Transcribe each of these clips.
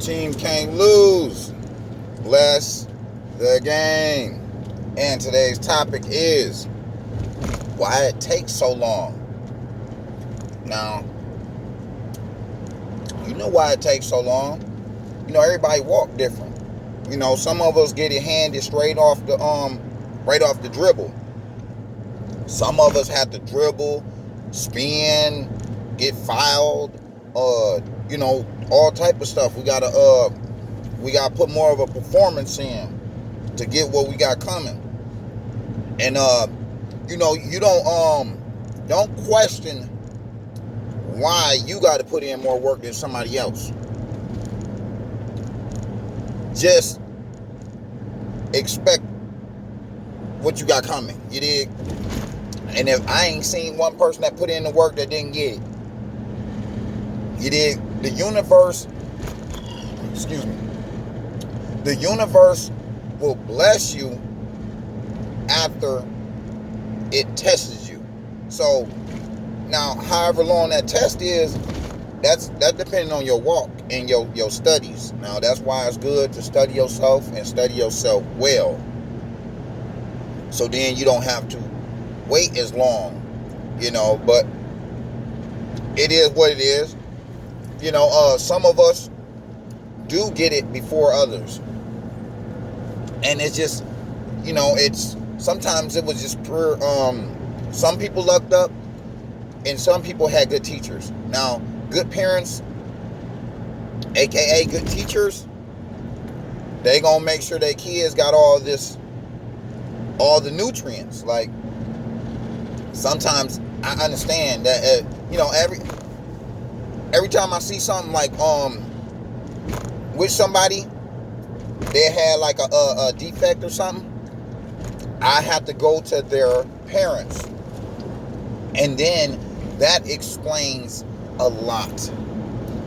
Team can't lose. Bless the game. And today's topic is why it takes so long. Now, you know why it takes so long? You know, everybody walk different. You know, some of us get it handed straight off the right off the dribble. Some of us have to dribble, spin, get fouled, you know, all type of stuff. We gotta put more of a performance in to get what we got coming. And you know, you don't question why you gotta put in more work than somebody else. Just expect what you got coming. You dig? And if I ain't seen one person that put in the work that didn't get it, you dig? The universe, excuse me, the universe will bless you after it tests you. So now, however long that test is, that depending on your walk and your studies. Now, that's why it's good to study yourself and study yourself well. So then you don't have to wait as long, you know, but it is what it is. You know, some of us do get it before others. And it's just, you know, it's sometimes it was just pure, some people lucked up and some people had good teachers. Now, good parents, aka good teachers, they gonna make sure their kids got all the nutrients. Like, sometimes I understand that, you know, every time I see something like with somebody, they had like a defect or something, I have to go to their parents, and then that explains a lot.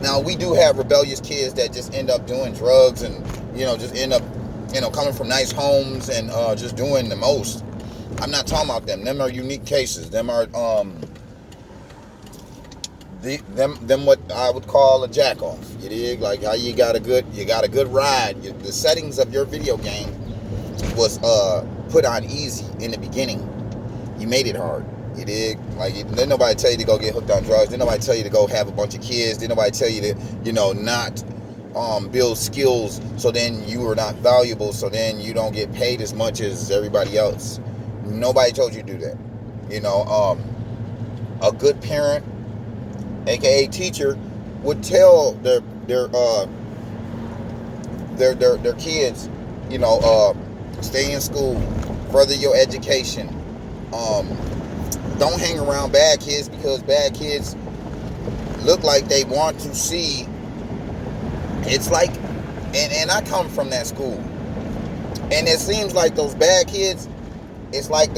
Now, we do have rebellious kids that just end up doing drugs and, you know, just end up, you know, coming from nice homes and just doing the most. I'm not talking about them. Them are unique cases. Them are them what I would call a jack off. You dig? Like how you got a good ride. The settings of your video game was put on easy in the beginning. You made it hard. You dig? Like, didn't nobody tell you to go get hooked on drugs. Didn't nobody tell you to go have a bunch of kids. Didn't nobody tell you to, you know, not build skills, so then you are not valuable, so then you don't get paid as much as everybody else. Nobody told you to do that. You know, a good parent, aka teacher, would tell their kids, you know, stay in school, further your education. Don't hang around bad kids, because bad kids look like they want to see. It's like, and I come from that school, and it seems like those bad kids, it's like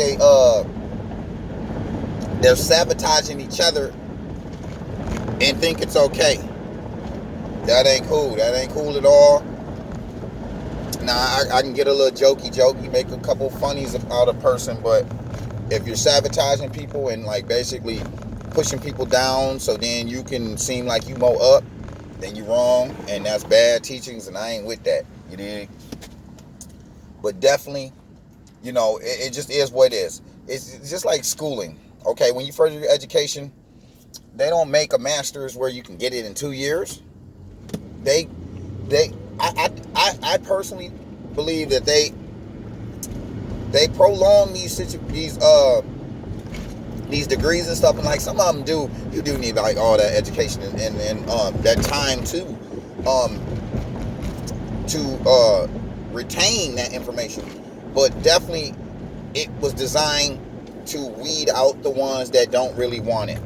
they're sabotaging each other and think it's okay. That ain't cool. That ain't cool at all. Now, I can get a little jokey joke. You make a couple funnies about a person, but if you're sabotaging people and like basically pushing people down so then you can seem like you mow up, then you're wrong, and that's bad teachings, and I ain't with that. You dig? But definitely, you know, it just is what it is. It's just like schooling. Okay, when you further your education, they don't make a master's where you can get it in 2 years. I personally believe that they prolong these degrees and stuff, and like some of them you do need like all that education and that time to retain that information. But definitely it was designed to weed out the ones that don't really want it.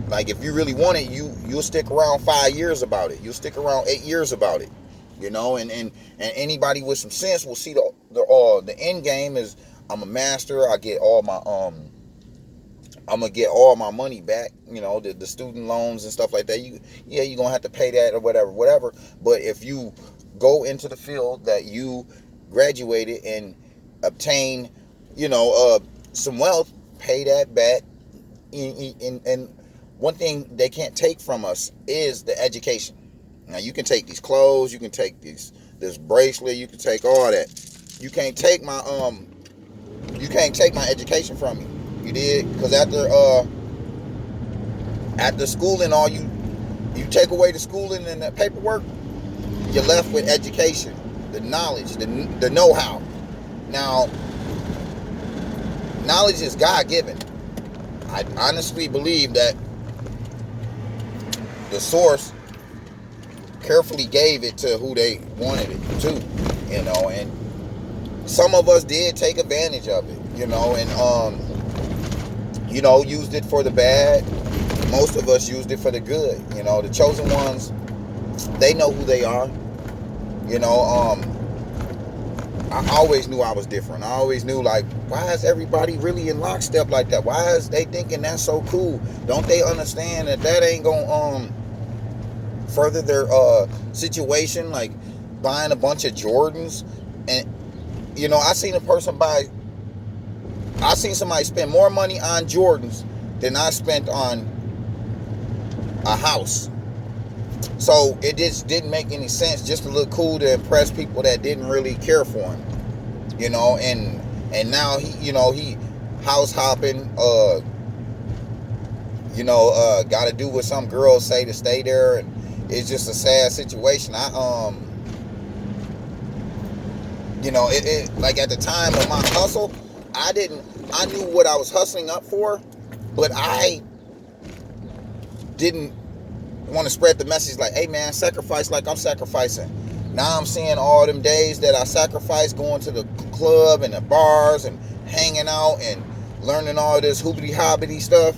Like, if you really want it, you'll stick around 5 years about it. You'll stick around 8 years about it. You know, and anybody with some sense will see the end game is, I'm a master. I get all my I'm gonna get all my money back. You know, the student loans and stuff like that. You're gonna have to pay that or whatever. But if you go into the field that you graduated and obtain, you know, some wealth, pay that back. And one thing they can't take from us is the education. Now you can take these clothes, you can take this bracelet, you can take all that. You can't take my education from me. You did? Because after schooling, all you take away the schooling and the paperwork, you're left with education, the knowledge, the know-how. Now, knowledge is God-given. I honestly believe that the source carefully gave it to who they wanted it to, and some of us did take advantage of it, and used it for the bad. Most of us used it for the good. The chosen ones, they know who they are. I always knew I was different. I always knew, like, why is everybody really in lockstep like that? Why is they thinking that's so cool? Don't they understand that ain't gonna further their situation, like buying a bunch of Jordans? And I seen somebody spend more money on Jordans than I spent on a house. So it just didn't make any sense just to look cool to impress people that didn't really care for him, and now he house hopping, got to do what some girls say to stay there, and it's just a sad situation. Like at the time of my hustle, I knew what I was hustling up for, but I didn't want to spread the message like, hey man, sacrifice like I'm sacrificing. Now I'm seeing all them days that I sacrificed going to the club and the bars and hanging out and learning all this hoobity-hobbity stuff.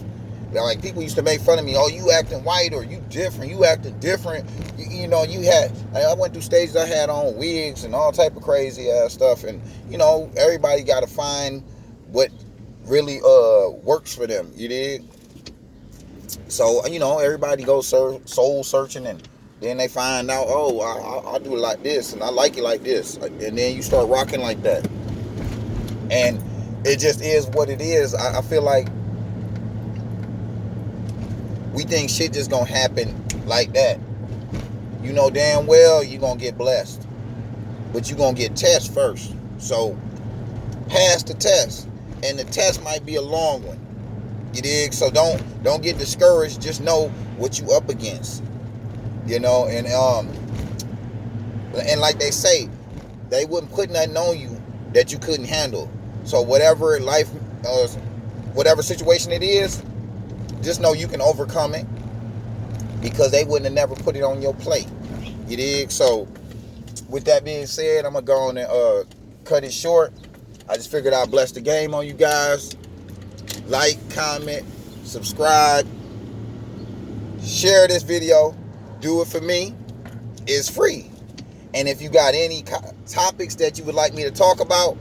Like, people used to make fun of me. Oh, you acting white, or you different. You acting different. I went through stages. I had on wigs and all type of crazy ass stuff. And, everybody got to find what really works for them. You dig? So, everybody goes soul searching, and then they find out, oh, I'll do it like this, and I like it like this. And then you start rocking like that. And it just is what it is. I feel like we think shit just gonna happen like that. You know damn well you're gonna get blessed, but you're gonna get tested first. So pass the test, and the test might be a long one. You dig? So don't get discouraged. Just know what you up against. And like they say, they wouldn't put nothing on you that you couldn't handle. So whatever life, whatever situation it is, just know you can overcome it, because they wouldn't have never put it on your plate. You dig? So with that being said, I'm gonna go on and cut it short. I just figured I'd bless the game on you guys. Like, comment, subscribe, share this video. Do it for me. It's free. And if you got any topics that you would like me to talk about,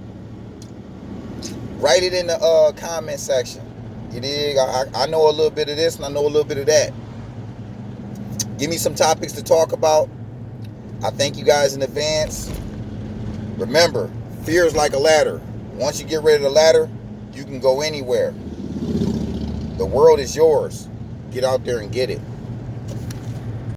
write it in the comment section. You dig? I know a little bit of this and I know a little bit of that. Give me some topics to talk about. I thank you guys in advance. Remember, fear is like a ladder. Once you get rid of the ladder, you can go anywhere. The world is yours. Get out there and get it.